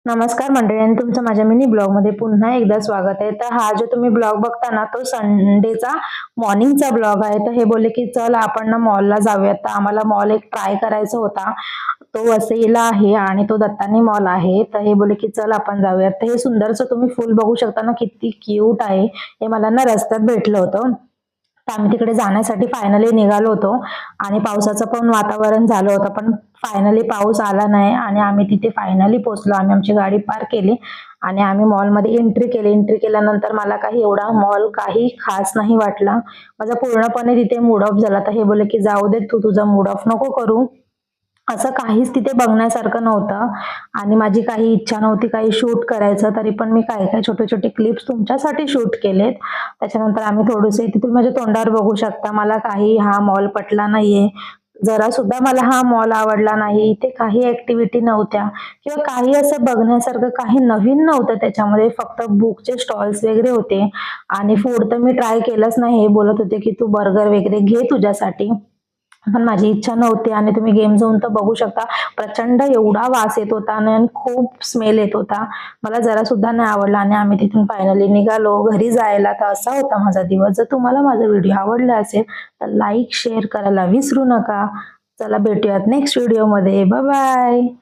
नमस्कार मंडळी आणि तुमचं माझ्या मिनी ब्लॉगमध्ये पुन्हा एकदा स्वागत आहे. तर हा जो तुम्ही ब्लॉग बघता ना तो संडेचा मॉर्निंगचा ब्लॉग आहे. तर हे बोलले की चल आपण ना मॉलला जाऊयात. तर आम्हाला मॉल एक ट्राय करायचा होता. तो वसईला आहे आणि तो दत्तानी मॉल आहे. तर हे बोलले की चल आपण जाऊयात. तर हे सुंदरचं तुम्ही फुल बघू शकता ना किती क्यूट आहे. हे मला ना रस्त्यात भेटलं होतं. तर आम्ही तिकडे जाण्यासाठी फायनली निघालो होतो आणि पावसाचं पण वातावरण झालं होतं, पण फायनली पाऊस आला नाही आणि आम्ही तिथे फायनली पोहोचलो. आम्ही आमची गाडी पार्क केली आणि आम्ही मॉलमध्ये एंट्री केली. एंट्री केल्यानंतर मला काही एवढा मॉल काही खास नाही वाटला. माझा पूर्णपणे तिथे मूड ऑफ झाला. तर हे बोलले की जाऊ दे, तू तुझा मूड ऑफ नको करू. असं काहीच तिथे बघण्यासारखं नव्हतं आणि माझी काही इच्छा नव्हती काही शूट करायचं, तरी पण मी काही छोटे-छोटे क्लिप्स तुमच्यासाठी शूट केलेत. त्याच्यानंतर आम्ही थोडेसे इथे तुम्ही माझ्या तोंडावर बघू शकता, मला काही हा मॉल पटला नाहीये. जरा सुद्धा मला हा मॉल आवडला नाही. इथे काही ॲक्टिव्हिटी नव्हत्या किंवा काही असं बघण्यासारखं काही नवीन नव्हतं त्याच्यामध्ये. फक्त बुकचे स्टॉल्स वगैरे होते आणि फूड तर मी ट्राय केलंच नाही. हे बोलत होते की तू बर्गर वगैरे घे तुझ्यासाठी. पण माझी इच्छा नव्हती आणि तुम्ही गेम झोन तर बघू शकता. प्रचंड एवढा वास येत होता आणि खूप स्मेल येत होता. मला जरा सुद्धा नाही आवडला आणि आम्ही तिथून फायनली निघालो घरी जायला. तर असा होता माझा दिवस. जर तुम्हाला माझा व्हिडिओ आवडला असेल तर लाईक, शेअर करायला विसरू नका. चला भेटूयात नेक्स्ट व्हिडिओमध्ये. Bye bye.